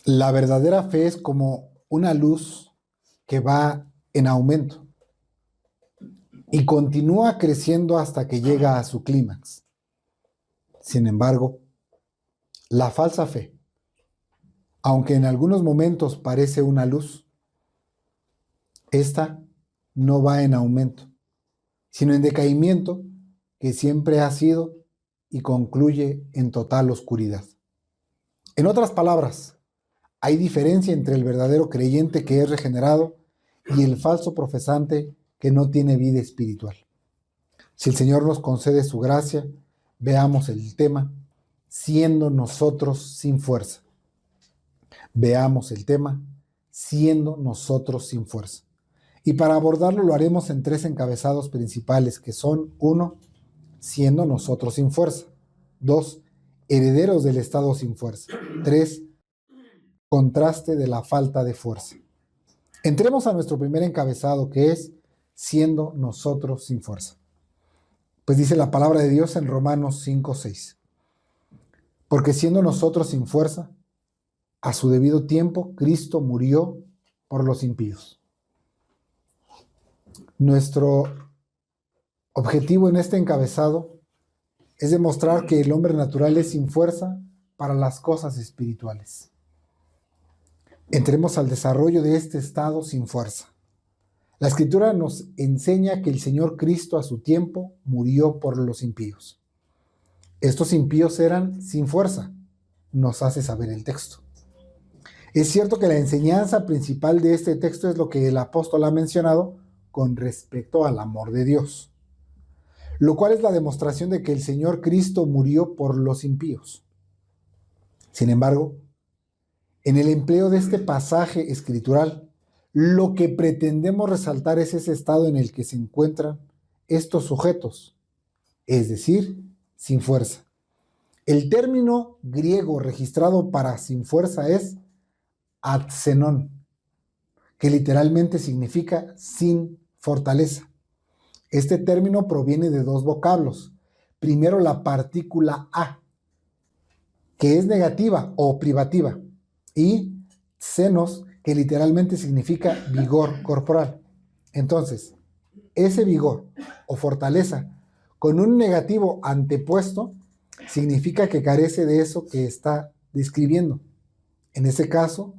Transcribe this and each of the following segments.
La verdadera fe es como una luz que va en aumento y continúa creciendo hasta que llega a su clímax. Sin embargo, la falsa fe, aunque en algunos momentos parece una luz, esta no va en aumento, sino en decaimiento, que siempre ha sido y concluye en total oscuridad. En otras palabras, hay diferencia entre el verdadero creyente que es regenerado y el falso profesante que no tiene vida espiritual. Si el Señor nos concede su gracia, veamos el tema, siendo nosotros sin fuerza. Veamos el tema, siendo nosotros sin fuerza. Y para abordarlo lo haremos en 3 encabezados principales, que son: 1, siendo nosotros sin fuerza; 2, herederos del estado sin fuerza; 3, contraste de la falta de fuerza. Entremos a nuestro primer encabezado, que es siendo nosotros sin fuerza. Pues dice la palabra de Dios en Romanos 5:6. Porque siendo nosotros sin fuerza, a su debido tiempo, Cristo murió por los impíos. Nuestro objetivo en este encabezado es demostrar que el hombre natural es sin fuerza para las cosas espirituales. Entremos al desarrollo de este estado sin fuerza. La Escritura nos enseña que el Señor Cristo a su tiempo murió por los impíos. Estos impíos eran sin fuerza, nos hace saber el texto. Es cierto que la enseñanza principal de este texto es lo que el apóstol ha mencionado con respecto al amor de Dios, lo cual es la demostración de que el Señor Cristo murió por los impíos. Sin embargo, en el empleo de este pasaje escritural, lo que pretendemos resaltar es ese estado en el que se encuentran estos sujetos, es decir, sin fuerza. El término griego registrado para sin fuerza es atsenon, que literalmente significa sin fortaleza. Este término proviene de 2 vocablos. Primero, la partícula a, que es negativa o privativa, y xenos, que literalmente significa vigor corporal. Entonces, ese vigor o fortaleza con un negativo antepuesto significa que carece de eso que está describiendo. En este caso,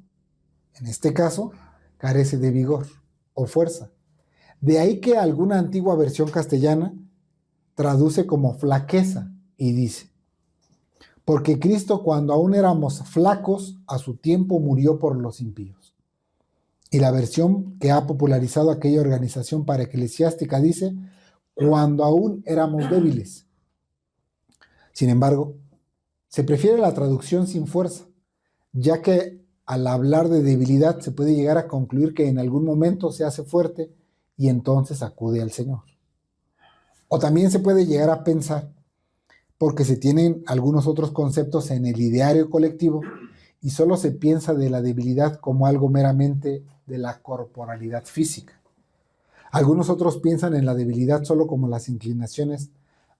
carece de vigor o fuerza. De ahí que alguna antigua versión castellana traduce como flaqueza y dice: porque Cristo, cuando aún éramos flacos, a su tiempo murió por los impíos. Y la versión que ha popularizado aquella organización paraeclesiástica dice: cuando aún éramos débiles. Sin embargo, se prefiere la traducción sin fuerza, ya que al hablar de debilidad se puede llegar a concluir que en algún momento se hace fuerte y entonces acude al Señor. O también se puede llegar a pensar, porque se tienen algunos otros conceptos en el ideario colectivo y solo se piensa de la debilidad como algo meramente de la corporalidad física. Algunos otros piensan en la debilidad solo como las inclinaciones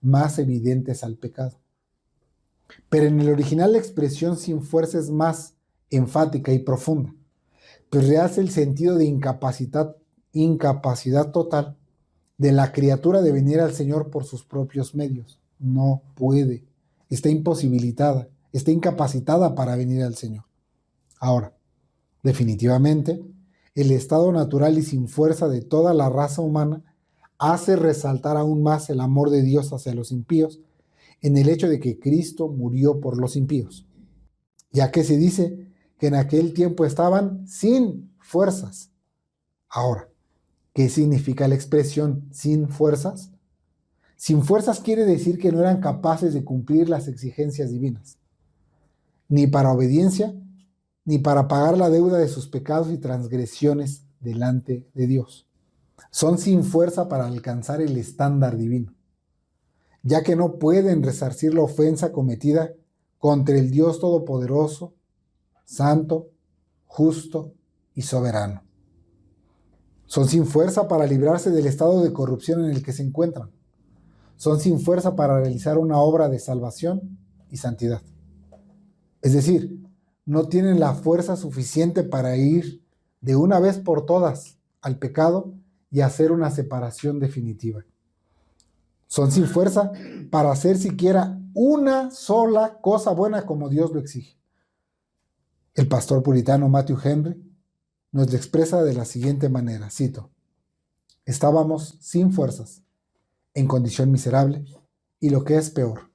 más evidentes al pecado. Pero en el original la expresión sin fuerza es más enfática y profunda, pues rehace el sentido de incapacidad total de la criatura de venir al Señor por sus propios medios. No puede, está imposibilitada, está incapacitada para venir al Señor. Ahora, definitivamente, el estado natural y sin fuerza de toda la raza humana hace resaltar aún más el amor de Dios hacia los impíos en el hecho de que Cristo murió por los impíos, ya que se dice que en aquel tiempo estaban sin fuerzas. Ahora, ¿qué significa la expresión sin fuerzas? Sin fuerzas quiere decir que no eran capaces de cumplir las exigencias divinas, ni para obediencia, ni para pagar la deuda de sus pecados y transgresiones delante de Dios. Son sin fuerza para alcanzar el estándar divino, ya que no pueden resarcir la ofensa cometida contra el Dios Todopoderoso, Santo, Justo y Soberano. Son sin fuerza para librarse del estado de corrupción en el que se encuentran. Son sin fuerza para realizar una obra de salvación y santidad. Es decir, no tienen la fuerza suficiente para ir de una vez por todas al pecado y hacer una separación definitiva. Son sin fuerza para hacer siquiera una sola cosa buena como Dios lo exige. El pastor puritano Matthew Henry nos lo expresa de la siguiente manera, cito: estábamos sin fuerzas, en condición miserable, y lo que es peor,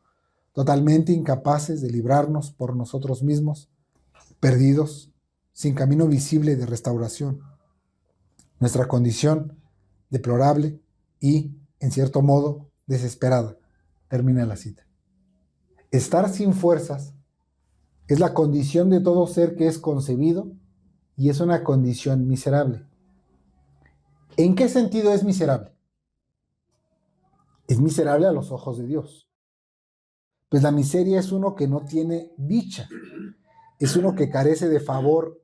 totalmente incapaces de librarnos por nosotros mismos, perdidos, sin camino visible de restauración. Nuestra condición deplorable y, en cierto modo, desesperada. Termina la cita. Estar sin fuerzas es la condición de todo ser que es concebido y es una condición miserable. ¿En qué sentido es miserable? Es miserable a los ojos de Dios. Pues la miseria es uno que no tiene dicha, es uno que carece de favor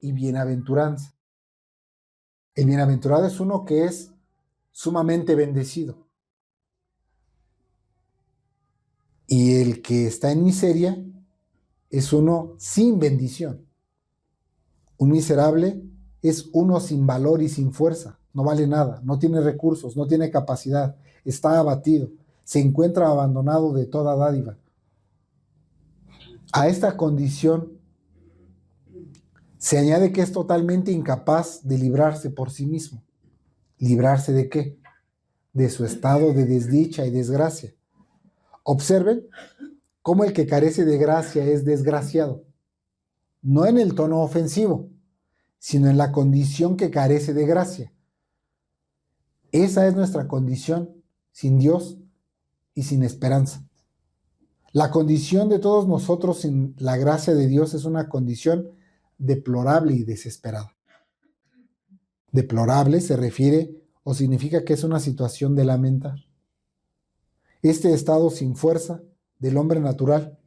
y bienaventuranza. El bienaventurado es uno que es sumamente bendecido. Y el que está en miseria es uno sin bendición. Un miserable es uno sin valor y sin fuerza. No vale nada, no tiene recursos, no tiene capacidad, está abatido, se encuentra abandonado de toda dádiva. A esta condición se añade que es totalmente incapaz de librarse por sí mismo. ¿Librarse de qué? De su estado de desdicha y desgracia. Observen cómo el que carece de gracia es desgraciado. No en el tono ofensivo, sino en la condición que carece de gracia. Esa es nuestra condición sin Dios y sin esperanza. La condición de todos nosotros sin la gracia de Dios es una condición deplorable y desesperada. Deplorable se refiere o significa que es una situación de lamentar. Este estado sin fuerza del hombre natural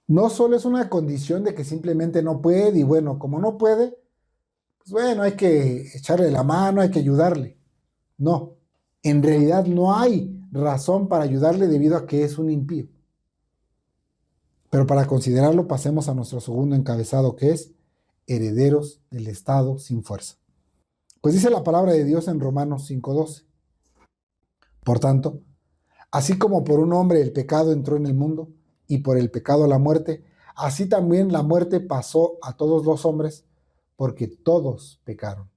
no solo es una condición de que simplemente no puede y bueno, como no puede, pues bueno, hay que echarle la mano, hay que ayudarle. No, en realidad no hay razón para ayudarle debido a que es un impío. Pero para considerarlo pasemos a nuestro segundo encabezado, que es herederos del estado sin fuerza. Pues dice la palabra de Dios en Romanos 5:12. Por tanto, así como por un hombre el pecado entró en el mundo y por el pecado la muerte, así también la muerte pasó a todos los hombres porque todos pecaron.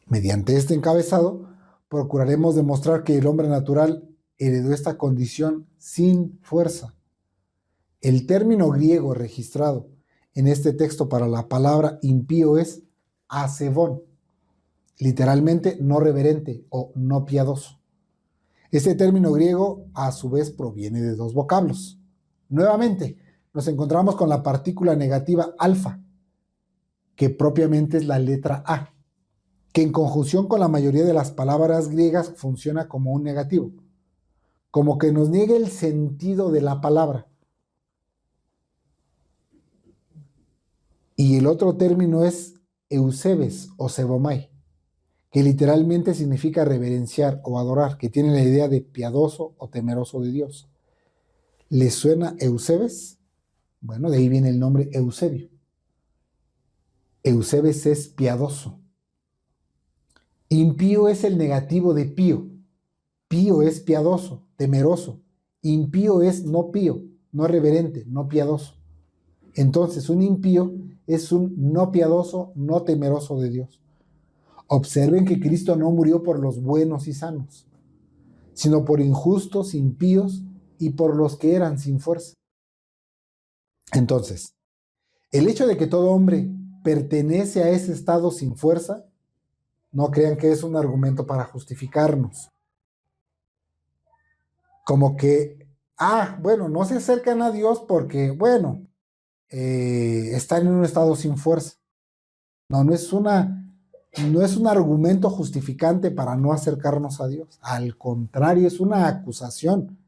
Mediante este encabezado, procuraremos demostrar que el hombre natural heredó esta condición sin fuerza. El término griego registrado en este texto para la palabra impío es asebón, literalmente no reverente o no piadoso. Este término griego a su vez proviene de dos vocablos. Nuevamente, nos encontramos con la partícula negativa alfa, que propiamente es la letra A, que en conjunción con la mayoría de las palabras griegas funciona como un negativo, como que nos niega el sentido de la palabra. Y el otro término es eusebes o sebomai, que literalmente significa reverenciar o adorar, que tiene la idea de piadoso o temeroso de Dios. ¿Les suena eusebes? Bueno, de ahí viene el nombre Eusebio. Eusebes es piadoso. Impío es el negativo de pío. Pío es piadoso, temeroso. Impío es no pío, no reverente, no piadoso. Entonces, un impío es un no piadoso, no temeroso de Dios. Observen que Cristo no murió por los buenos y sanos, sino por injustos, impíos y por los que eran sin fuerza. Entonces, el hecho de que todo hombre pertenece a ese estado sin fuerza, no crean que es un argumento para justificarnos. Como que, bueno, no se acercan a Dios porque, bueno, están en un estado sin fuerza. No es un argumento justificante para no acercarnos a Dios. Al contrario, es una acusación.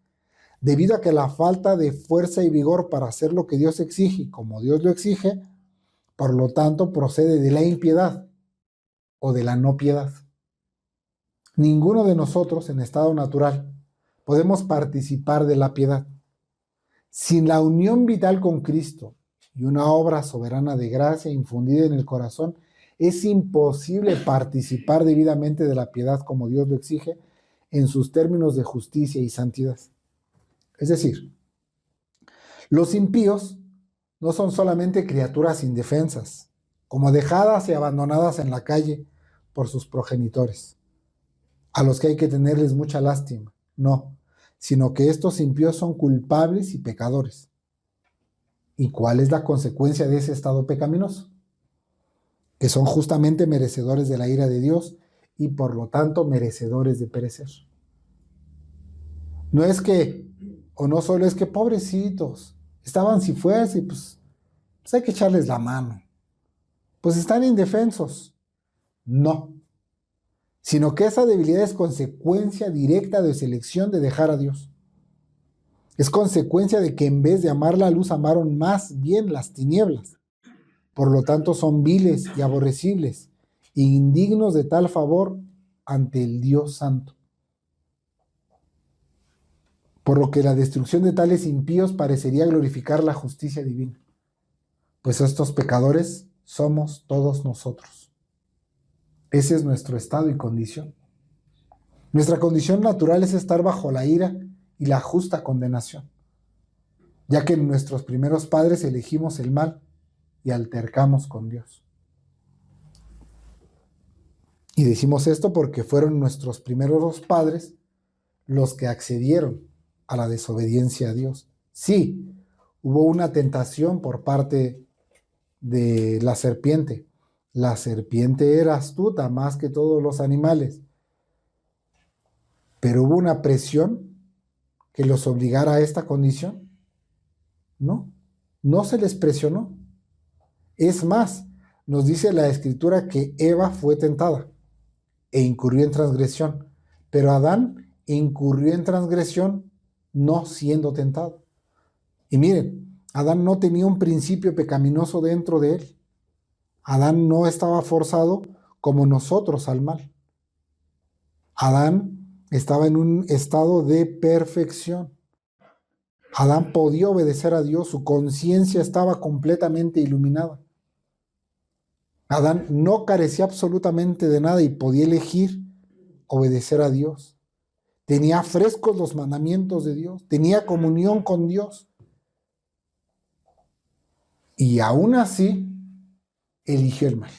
Debido a que la falta de fuerza y vigor para hacer lo que Dios exige, como Dios lo exige, por lo tanto procede de la impiedad o de la no piedad. Ninguno de nosotros en estado natural podemos participar de la piedad, Sin la unión vital con Cristo y una obra soberana de gracia infundida en el corazón, es imposible participar debidamente de la piedad como Dios lo exige en sus términos de justicia y santidad. Es decir, los impíos no son solamente criaturas indefensas, como dejadas y abandonadas en la calle por sus progenitores, a los que hay que tenerles mucha lástima. No, sino que estos impíos son culpables y pecadores. ¿Y cuál es la consecuencia de ese estado pecaminoso? Que son justamente merecedores de la ira de Dios y por lo tanto merecedores de perecer. No es que, o no solo es que pobrecitos, estaban si fuese y pues hay que echarles la mano. Pues están indefensos. No, sino que esa debilidad es consecuencia directa de su elección de dejar a Dios. Es consecuencia de que en vez de amar la luz, amaron más bien las tinieblas. Por lo tanto, son viles y aborrecibles, e indignos de tal favor ante el Dios Santo. Por lo que la destrucción de tales impíos parecería glorificar la justicia divina, pues estos pecadores somos todos nosotros. Ese es nuestro estado y condición. Nuestra condición natural es estar bajo la ira y la justa condenación, ya que nuestros primeros padres elegimos el mal y altercamos con Dios. Y decimos esto porque fueron nuestros primeros padres los que accedieron a la desobediencia a Dios. Sí, hubo una tentación por parte de la serpiente. La serpiente era astuta más que todos los animales, pero hubo una presión que los obligara a esta condición. No, no se les presionó. Es más, nos dice la Escritura que Eva fue tentada e incurrió en transgresión, pero Adán incurrió en transgresión no siendo tentado. Y miren, Adán no tenía un principio pecaminoso dentro de él. Adán no estaba forzado como nosotros al mal. Adán estaba en un estado de perfección. Adán podía obedecer a Dios, su conciencia estaba completamente iluminada. Adán no carecía absolutamente de nada y podía elegir obedecer a Dios. Tenía frescos los mandamientos de Dios, tenía comunión con Dios. Y aún así, eligió el mal.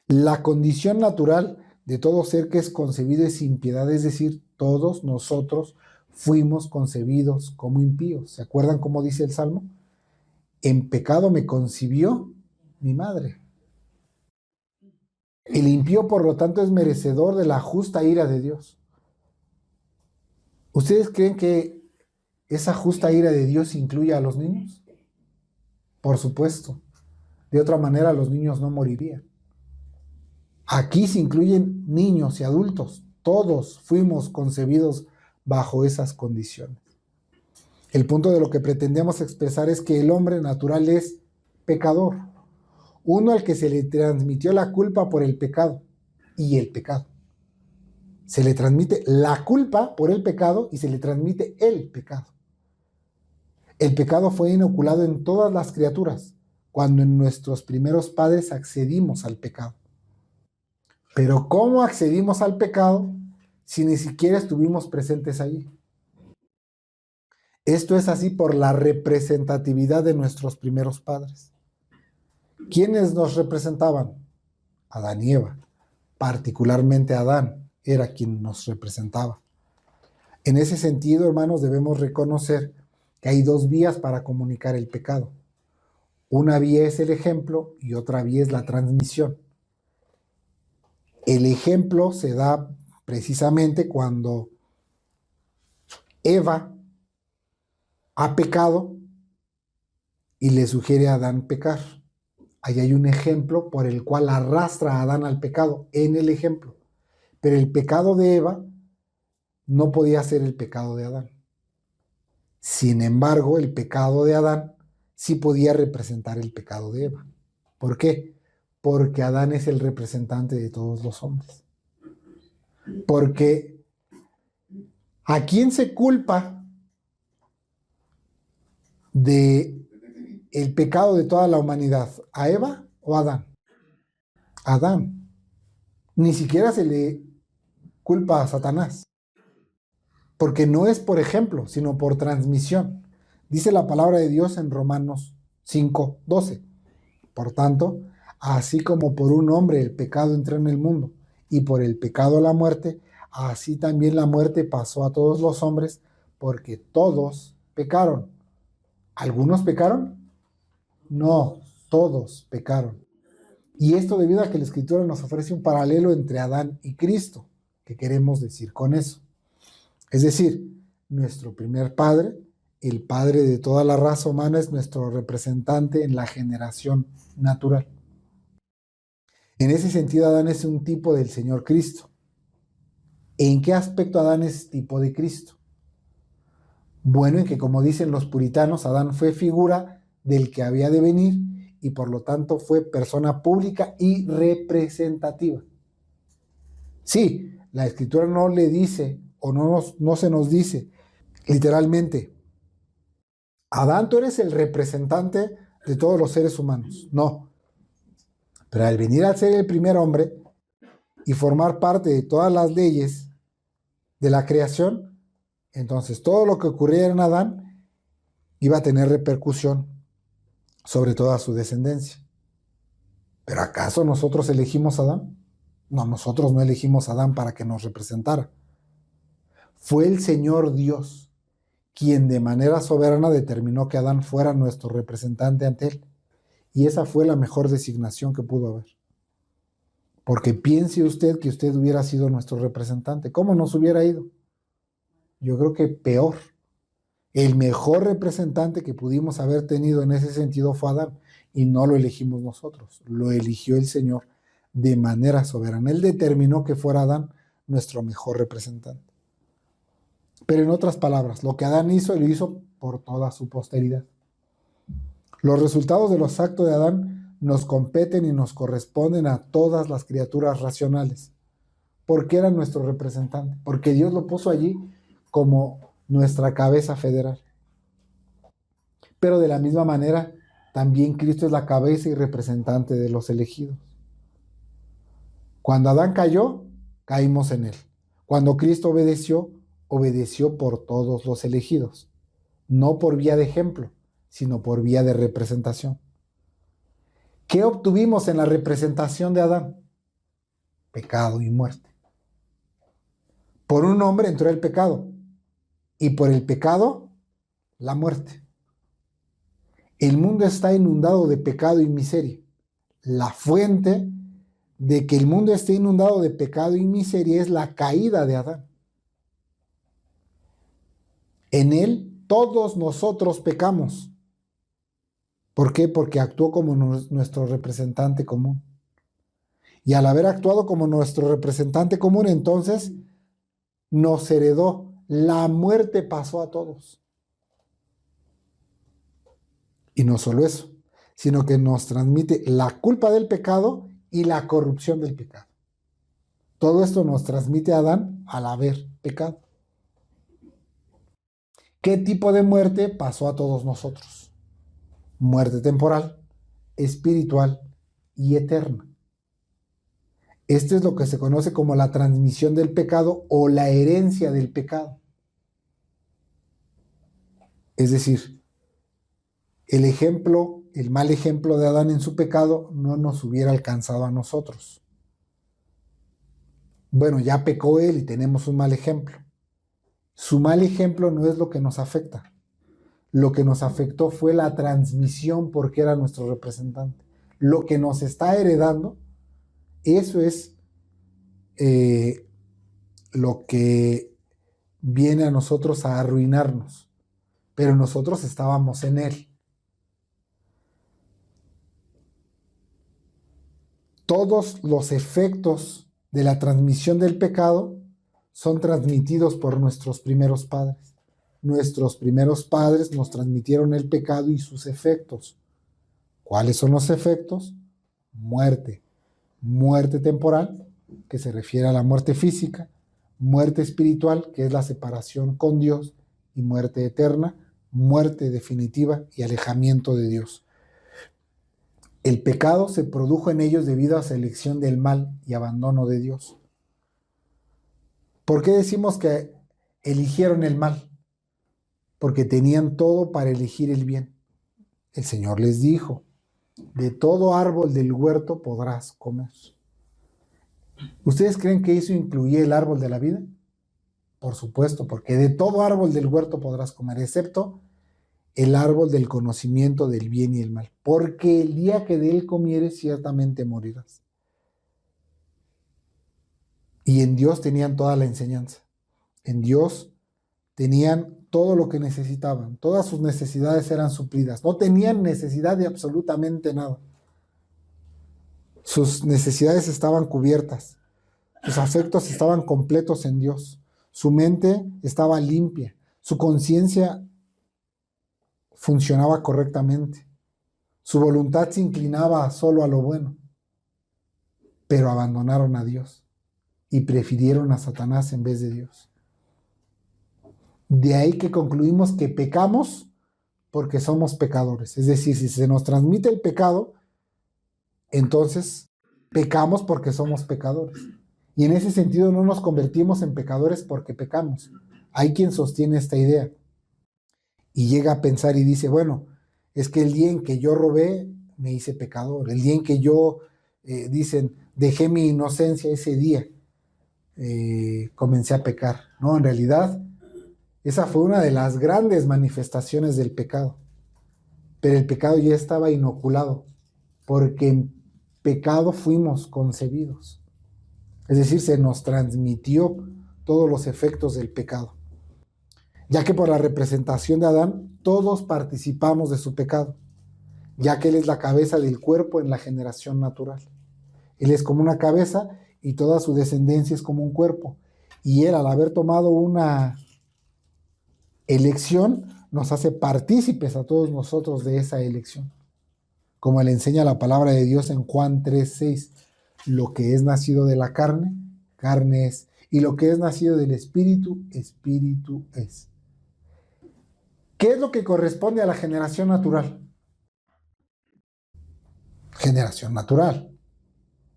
La condición natural de todo ser que es concebido es impiedad, es decir, todos nosotros fuimos concebidos como impíos. ¿Se acuerdan cómo dice el Salmo? En pecado me concibió mi madre. El impío, por lo tanto, es merecedor de la justa ira de Dios. ¿Ustedes creen que esa justa ira de Dios incluye a los niños? Por supuesto. De otra manera, los niños no morirían. Aquí se incluyen niños y adultos. Todos fuimos concebidos bajo esas condiciones. El punto de lo que pretendemos expresar es que el hombre natural es pecador. Uno al que se le transmitió la culpa por el pecado y el pecado. Se le transmite la culpa por el pecado y se le transmite el pecado. El pecado fue inoculado en todas las criaturas cuando en nuestros primeros padres accedimos al pecado. Pero ¿cómo accedimos al pecado si ni siquiera estuvimos presentes allí? Esto es así por la representatividad de nuestros primeros padres. ¿Quiénes nos representaban? Adán y Eva. Particularmente Adán era quien nos representaba. En ese sentido, hermanos, debemos reconocer que hay dos vías para comunicar el pecado. Una vía es el ejemplo y otra vía es la transmisión. El ejemplo se da precisamente cuando Eva ha pecado y le sugiere a Adán pecar. Ahí hay un ejemplo por el cual arrastra a Adán al pecado, en el ejemplo. Pero el pecado de Eva no podía ser el pecado de Adán. Sin embargo, el pecado de Adán sí podía representar el pecado de Eva. ¿Por qué? Porque Adán es el representante de todos los hombres. Porque ¿a quién se culpa de el pecado de toda la humanidad? ¿A Eva o a Adán? A Adán. Ni siquiera se le culpa a Satanás, porque no es por ejemplo, sino por transmisión. Dice la palabra de Dios en Romanos 5:12. Por tanto, así como por un hombre el pecado entró en el mundo y por el pecado la muerte, así también la muerte pasó a todos los hombres porque todos pecaron. ¿Algunos pecaron? No, todos pecaron. Y esto debido a que la Escritura nos ofrece un paralelo entre Adán y Cristo. ¿Qué queremos decir con eso? Es decir, nuestro primer padre, el padre de toda la raza humana, es nuestro representante en la generación natural. En ese sentido, Adán es un tipo del Señor Cristo. ¿En qué aspecto Adán es tipo de Cristo? Bueno, en que, como dicen los puritanos, Adán fue figura del que había de venir y por lo tanto fue persona pública y representativa. Sí, la Escritura no le dice o no se nos dice literalmente, Adán, tú eres el representante de todos los seres humanos. No. Pero al venir a ser el primer hombre y formar parte de todas las leyes de la creación, entonces todo lo que ocurriera en Adán iba a tener repercusión sobre toda su descendencia. ¿Pero acaso nosotros elegimos a Adán? No, nosotros no elegimos a Adán para que nos representara. Fue el Señor Dios quien de manera soberana determinó que Adán fuera nuestro representante ante él. Y esa fue la mejor designación que pudo haber. Porque piense usted que usted hubiera sido nuestro representante. ¿Cómo nos hubiera ido? Yo creo que peor. El mejor representante que pudimos haber tenido en ese sentido fue Adán. Y no lo elegimos nosotros. Lo eligió el Señor de manera soberana. Él determinó que fuera Adán nuestro mejor representante. Pero en otras palabras, lo que Adán hizo, lo hizo por toda su posteridad. Los resultados de los actos de Adán nos competen y nos corresponden a todas las criaturas racionales. ¿Por qué era nuestro representante? Porque Dios lo puso allí como nuestra cabeza federal. Pero de la misma manera, también Cristo es la cabeza y representante de los elegidos. Cuando Adán cayó, caímos en él. Cuando Cristo obedeció, obedeció por todos los elegidos. No por vía de ejemplo, sino por vía de representación. ¿Qué obtuvimos en la representación de Adán? Pecado y muerte. Por un hombre entró el pecado y por el pecado la muerte. El mundo está inundado de pecado y miseria. La fuente de que el mundo esté inundado de pecado y miseria es la caída de Adán. En él todos nosotros pecamos. ¿Por qué? Porque actuó como nuestro representante común. Y al haber actuado como nuestro representante común, entonces nos heredó. La muerte pasó a todos. Y no solo eso, sino que nos transmite la culpa del pecado y la corrupción del pecado. Todo esto nos transmite a Adán al haber pecado. ¿Qué tipo de muerte pasó a todos nosotros? Muerte temporal, espiritual y eterna. Esto es lo que se conoce como la transmisión del pecado o la herencia del pecado. Es decir, el mal ejemplo de Adán en su pecado no nos hubiera alcanzado a nosotros. Bueno, ya pecó él y tenemos un mal ejemplo. Su mal ejemplo no es lo que nos afecta. Lo que nos afectó fue la transmisión porque era nuestro representante. Lo que nos está heredando, eso es lo que viene a nosotros a arruinarnos. Pero nosotros estábamos en él. Todos los efectos de la transmisión del pecado son transmitidos por nuestros primeros padres. Nuestros primeros padres nos transmitieron el pecado y sus efectos. ¿Cuáles son los efectos? Muerte. Muerte temporal, que se refiere a la muerte física. Muerte espiritual, que es la separación con Dios. Y muerte eterna, muerte definitiva y alejamiento de Dios. El pecado se produjo en ellos debido a su elección del mal y abandono de Dios. ¿Por qué decimos que eligieron el mal? Porque tenían todo para elegir el bien. El Señor les dijo: de todo árbol del huerto podrás comer. ¿Ustedes creen que eso incluía el árbol de la vida? Por supuesto, porque de todo árbol del huerto podrás comer, excepto el árbol del conocimiento del bien y el mal, porque el día que de él comieres ciertamente morirás. Y en Dios tenían toda la enseñanza. En Dios tenían todo lo que necesitaban. Todas sus necesidades eran suplidas. No tenían necesidad de absolutamente nada. Sus necesidades estaban cubiertas. Sus afectos estaban completos en Dios. Su mente estaba limpia. Su conciencia funcionaba correctamente. Su voluntad se inclinaba solo a lo bueno. Pero abandonaron a Dios y prefirieron a Satanás en vez de Dios. De ahí que concluimos que pecamos porque somos pecadores. Es decir, si se nos transmite el pecado, entonces pecamos porque somos pecadores. Y en ese sentido no nos convertimos en pecadores porque pecamos. Hay quien sostiene esta idea y llega a pensar y dice, bueno, es que el día en que yo robé, me hice pecador. El día en que yo, dicen, dejé mi inocencia, ese día comencé a pecar. No, en realidad, esa fue una de las grandes manifestaciones del pecado. Pero el pecado ya estaba inoculado, porque en pecado fuimos concebidos. Es decir, se nos transmitió todos los efectos del pecado. Ya que por la representación de Adán, todos participamos de su pecado, ya que él es la cabeza del cuerpo en la generación natural. Él es como una cabeza y toda su descendencia es como un cuerpo. Y él, al haber tomado una elección, nos hace partícipes a todos nosotros de esa elección. Como le enseña la palabra de Dios en Juan 3:6, lo que es nacido de la carne, carne es, y lo que es nacido del espíritu, espíritu es. ¿Qué es lo que corresponde a la generación natural? Generación natural.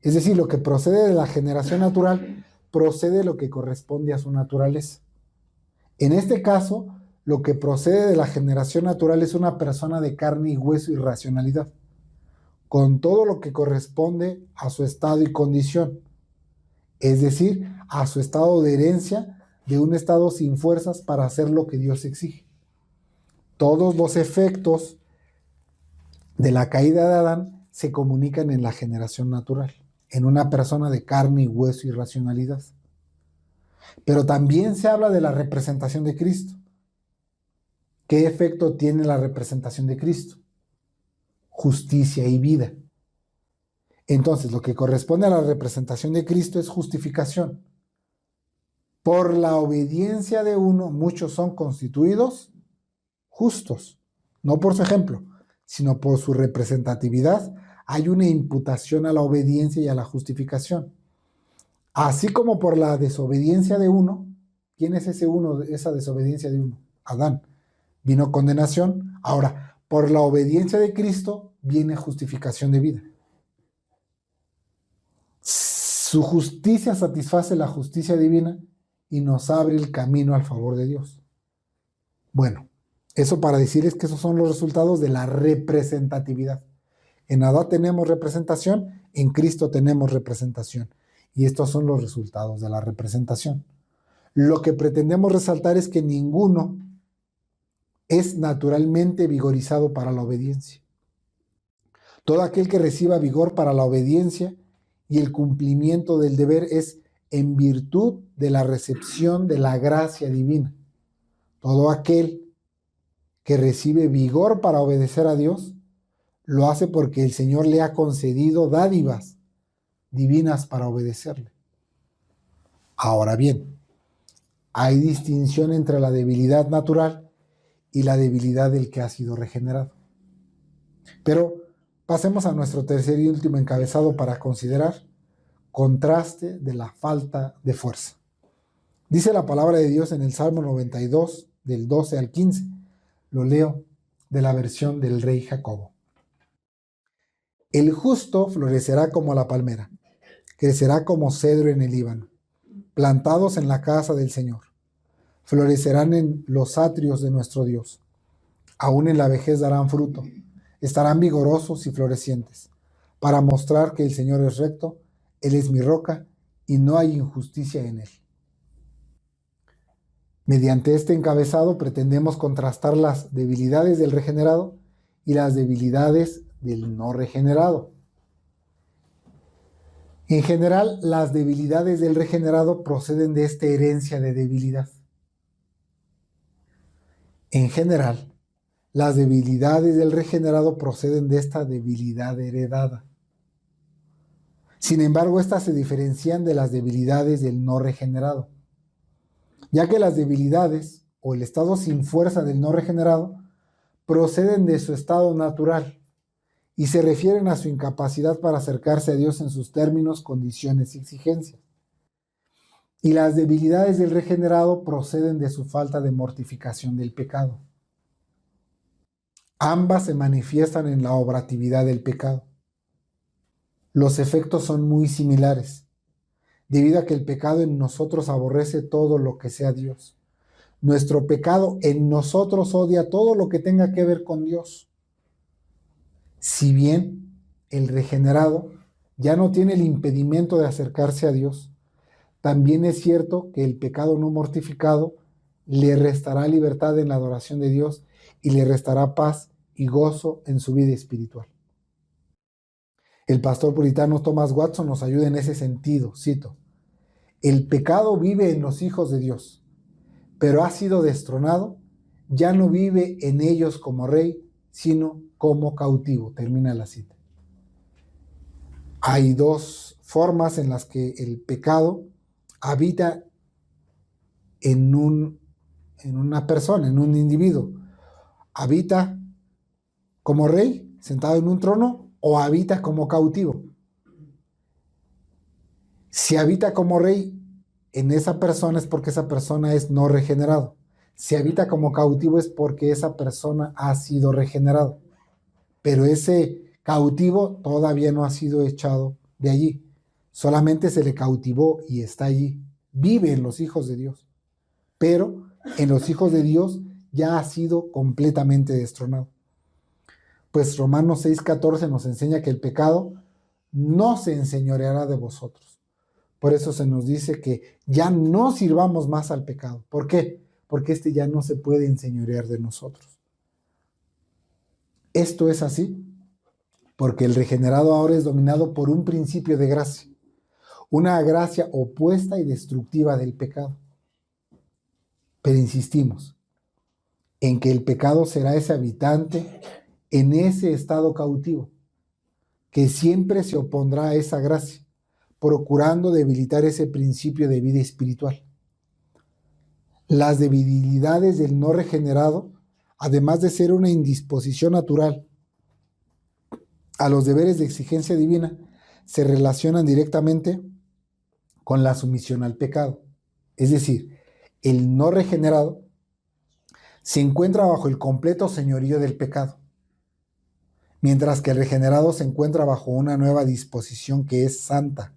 Es decir, lo que procede de la generación natural procede de lo que corresponde a su naturaleza. En este caso, lo que procede de la generación natural es una persona de carne y hueso y racionalidad, con todo lo que corresponde a su estado y condición, es decir, a su estado de herencia de un estado sin fuerzas para hacer lo que Dios exige. Todos los efectos de la caída de Adán se comunican en la generación natural, en una persona de carne y hueso y racionalidad. Pero también se habla de la representación de Cristo. ¿Qué efecto tiene la representación de Cristo? Justicia y vida. Entonces, lo que corresponde a la representación de Cristo es justificación. Por la obediencia de uno, muchos son constituidos justos, no por su ejemplo, sino por su representatividad. Hay una imputación a la obediencia y a la justificación. Así como por la desobediencia de uno, ¿quién es ese uno, esa desobediencia de uno? Adán. Vino condenación. Ahora, por la obediencia de Cristo viene justificación de vida. Su justicia satisface la justicia divina y nos abre el camino al favor de Dios. Bueno, eso para decirles que esos son los resultados de la representatividad. En Adán tenemos representación, en Cristo tenemos representación. Y estos son los resultados de la representación. Lo que pretendemos resaltar es que ninguno es naturalmente vigorizado para la obediencia. Todo aquel que reciba vigor para la obediencia y el cumplimiento del deber es en virtud de la recepción de la gracia divina. Todo aquel que recibe vigor para obedecer a Dios, lo hace porque el Señor le ha concedido dádivas divinas para obedecerle. Ahora bien, hay distinción entre la debilidad natural y la debilidad del que ha sido regenerado. Pero pasemos a nuestro tercer y último encabezado para considerar: contraste de la falta de fuerza. Dice la palabra de Dios en el Salmo 92, del 12 al 15. Lo leo de la versión del rey Jacobo. El justo florecerá como la palmera, crecerá como cedro en el Líbano, plantados en la casa del Señor. Florecerán en los atrios de nuestro Dios. Aún en la vejez darán fruto, estarán vigorosos y florecientes, para mostrar que el Señor es recto, Él es mi roca y no hay injusticia en Él. Mediante este encabezado pretendemos contrastar las debilidades del regenerado y las debilidades del no regenerado. En general, las debilidades del regenerado proceden de esta herencia de debilidad. En general, las debilidades del regenerado proceden de esta debilidad heredada. Sin embargo, estas se diferencian de las debilidades del no regenerado, ya que las debilidades o el estado sin fuerza del no regenerado proceden de su estado natural y se refieren a su incapacidad para acercarse a Dios en sus términos, condiciones y exigencias. Y las debilidades del regenerado proceden de su falta de mortificación del pecado. Ambas se manifiestan en la obratividad del pecado. Los efectos son muy similares, debido a que el pecado en nosotros aborrece todo lo que sea Dios. Nuestro pecado en nosotros odia todo lo que tenga que ver con Dios. Si bien el regenerado ya no tiene el impedimento de acercarse a Dios, también es cierto que el pecado no mortificado le restará libertad en la adoración de Dios y le restará paz y gozo en su vida espiritual. El pastor puritano Thomas Watson nos ayuda en ese sentido, cito: el pecado vive en los hijos de Dios, pero ha sido destronado, ya no vive en ellos como rey, sino como cautivo. Termina la cita. Hay dos formas en las que el pecado habita en una persona, en un individuo. Habita como rey, sentado en un trono, o habita como cautivo. Si habita como rey en esa persona es porque esa persona es no regenerado. Si habita como cautivo es porque esa persona ha sido regenerado. Pero ese cautivo todavía no ha sido echado de allí. Solamente se le cautivó y está allí. Vive en los hijos de Dios. Pero en los hijos de Dios ya ha sido completamente destronado. Pues Romanos 6:14 nos enseña que el pecado no se enseñoreará de vosotros. Por eso se nos dice que ya no sirvamos más al pecado. ¿Por qué? Porque este ya no se puede enseñorear de nosotros. Esto es así porque el regenerado ahora es dominado por un principio de gracia, una gracia opuesta y destructiva del pecado. Pero insistimos en que el pecado será ese habitante en ese estado cautivo, que siempre se opondrá a esa gracia, procurando debilitar ese principio de vida espiritual. Las debilidades del no regenerado, además de ser una indisposición natural a los deberes de exigencia divina, se relacionan directamente con la sumisión al pecado. Es decir, el no regenerado se encuentra bajo el completo señorío del pecado, mientras que el regenerado se encuentra bajo una nueva disposición que es santa.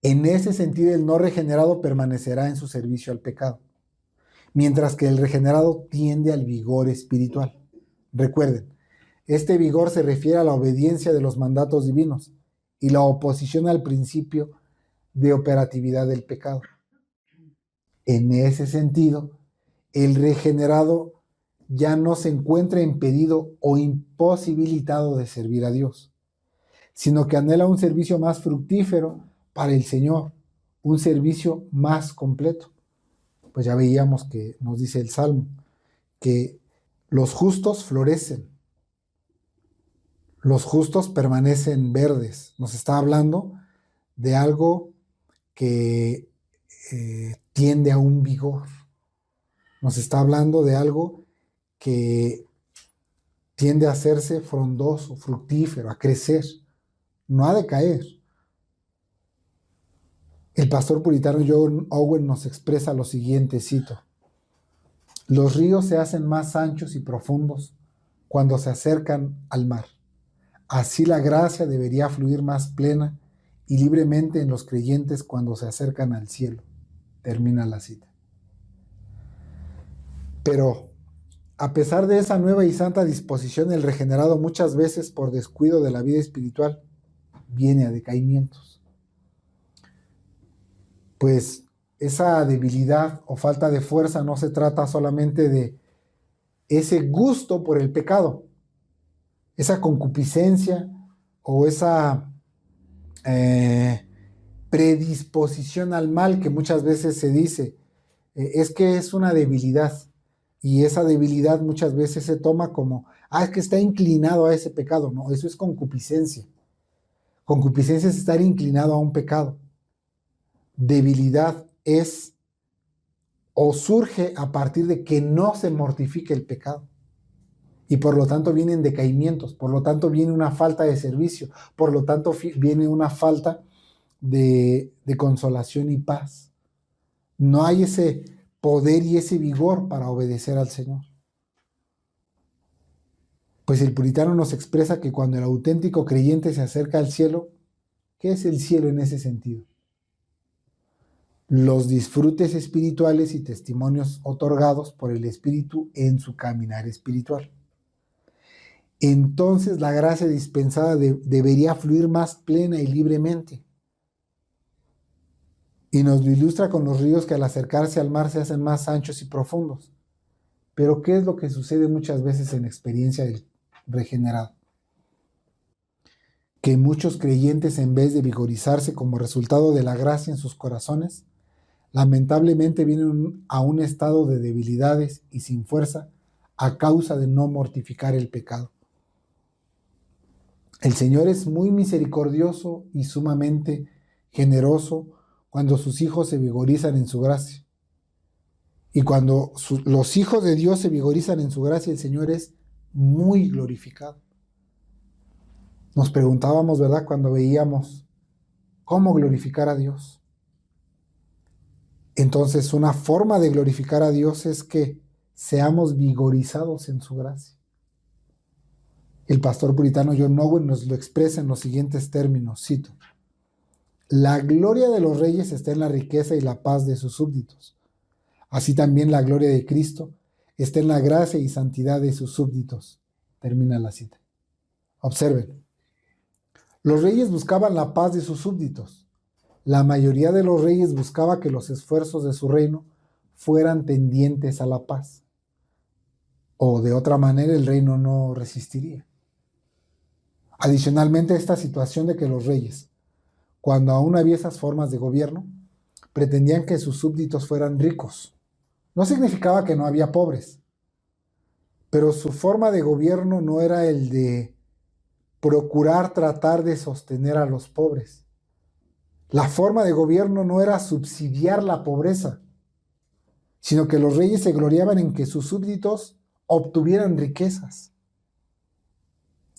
En ese sentido, el no regenerado permanecerá en su servicio al pecado, mientras que el regenerado tiende al vigor espiritual. Recuerden, este vigor se refiere a la obediencia de los mandatos divinos y la oposición al principio de operatividad del pecado. En ese sentido, el regenerado ya no se encuentra impedido o imposibilitado de servir a Dios, sino que anhela un servicio más fructífero para el Señor, un servicio más completo. Pues ya veíamos que nos dice el Salmo, que los justos florecen, los justos permanecen verdes. Nos está hablando de algo que tiende a un vigor. Nos está hablando de algo que tiende a hacerse frondoso, fructífero, a crecer, no a decaer. El pastor puritano John Owen nos expresa lo siguiente, cito: Los ríos se hacen más anchos y profundos cuando se acercan al mar. Así la gracia debería fluir más plena y libremente en los creyentes cuando se acercan al cielo. Termina la cita. Pero, a pesar de esa nueva y santa disposición, el regenerado muchas veces por descuido de la vida espiritual viene a decaimientos. Pues esa debilidad o falta de fuerza no se trata solamente de ese gusto por el pecado, esa concupiscencia o esa predisposición al mal que muchas veces se dice, es que es una debilidad, y esa debilidad muchas veces se toma como, es que está inclinado a ese pecado. No, eso es concupiscencia. Concupiscencia es estar inclinado a un pecado. Debilidad es o surge a partir de que no se mortifique el pecado. Y por lo tanto vienen decaimientos, por lo tanto viene una falta de servicio, por lo tanto viene una falta de consolación y paz. No hay ese poder y ese vigor para obedecer al Señor. Pues el puritano nos expresa que cuando el auténtico creyente se acerca al cielo, ¿qué es el cielo en ese sentido? Los disfrutes espirituales y testimonios otorgados por el Espíritu en su caminar espiritual. Entonces la gracia dispensada debería fluir más plena y libremente. Y nos lo ilustra con los ríos que al acercarse al mar se hacen más anchos y profundos. Pero ¿qué es lo que sucede muchas veces en la experiencia del regenerado? Que muchos creyentes, en vez de vigorizarse como resultado de la gracia en sus corazones, lamentablemente vienen a un estado de debilidades y sin fuerza a causa de no mortificar el pecado. El Señor es muy misericordioso y sumamente generoso cuando sus hijos se vigorizan en su gracia. Y cuando los hijos de Dios se vigorizan en su gracia, el Señor es muy glorificado. Nos preguntábamos, ¿verdad?, cuando veíamos cómo glorificar a Dios. Entonces, una forma de glorificar a Dios es que seamos vigorizados en su gracia. El pastor puritano John Owen nos lo expresa en los siguientes términos, cito: la gloria de los reyes está en la riqueza y la paz de sus súbditos. Así también la gloria de Cristo está en la gracia y santidad de sus súbditos. Termina la cita. Observen. Los reyes buscaban la paz de sus súbditos. La mayoría de los reyes buscaba que los esfuerzos de su reino fueran tendientes a la paz. O de otra manera el reino no resistiría. Adicionalmente a esta situación de que los reyes, cuando aún había esas formas de gobierno, pretendían que sus súbditos fueran ricos. No significaba que no había pobres, pero su forma de gobierno no era el de procurar tratar de sostener a los pobres. La forma de gobierno no era subsidiar la pobreza, sino que los reyes se gloriaban en que sus súbditos obtuvieran riquezas.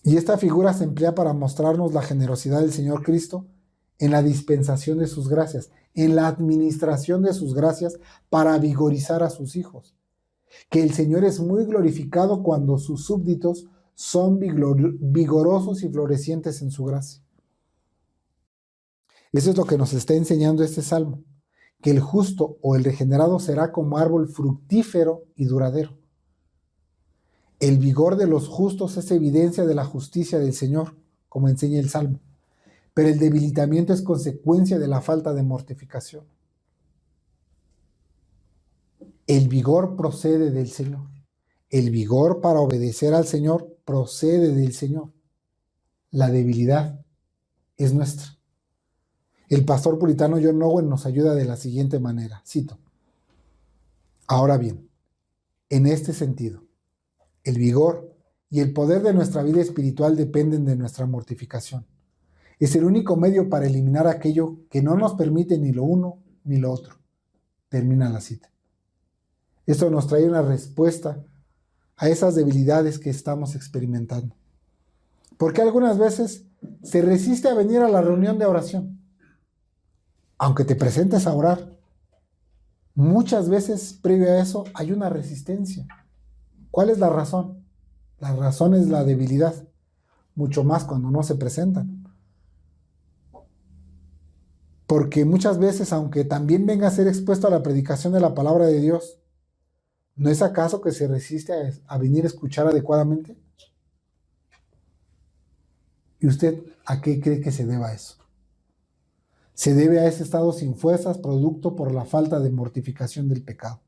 Y esta figura se emplea para mostrarnos la generosidad del Señor Cristo en la dispensación de sus gracias, en la administración de sus gracias para vigorizar a sus hijos. Que el Señor es muy glorificado cuando sus súbditos son vigorosos y florecientes en su gracia. Eso es lo que nos está enseñando este salmo, que el justo o el regenerado será como árbol fructífero y duradero. El vigor de los justos es evidencia de la justicia del Señor, como enseña el salmo, pero el debilitamiento es consecuencia de la falta de mortificación. El vigor procede del Señor. El vigor para obedecer al Señor procede del Señor. La debilidad es nuestra. El pastor puritano John Owen nos ayuda de la siguiente manera, cito: ahora bien, en este sentido, el vigor y el poder de nuestra vida espiritual dependen de nuestra mortificación. Es el único medio para eliminar aquello que no nos permite ni lo uno ni lo otro. Termina la cita. Esto nos trae una respuesta a esas debilidades que estamos experimentando. Porque algunas veces se resiste a venir a la reunión de oración. Aunque te presentes a orar, muchas veces previo a eso hay una resistencia. ¿Cuál es la razón? La razón es la debilidad, mucho más cuando no se presentan. Porque muchas veces, aunque también venga a ser expuesto a la predicación de la palabra de Dios, ¿no es acaso que se resiste a venir a escuchar adecuadamente? ¿Y usted a qué cree que se deba eso? Se debe a ese estado sin fuerzas, producto por la falta de mortificación del pecado.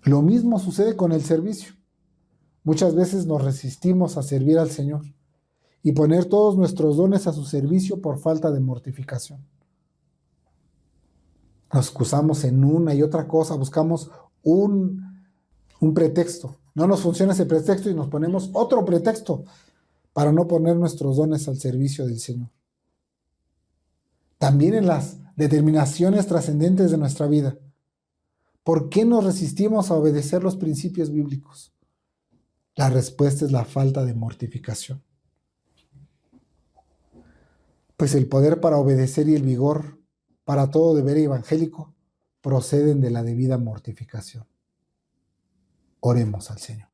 Lo mismo sucede con el servicio. Muchas veces nos resistimos a servir al Señor y poner todos nuestros dones a su servicio por falta de mortificación. Nos excusamos en una y otra cosa, buscamos un pretexto. No nos funciona ese pretexto y nos ponemos otro pretexto para no poner nuestros dones al servicio del Señor. También en las determinaciones trascendentes de nuestra vida. ¿Por qué nos resistimos a obedecer los principios bíblicos? La respuesta es la falta de mortificación. Pues el poder para obedecer y el vigor para todo deber evangélico proceden de la debida mortificación. Oremos al Señor.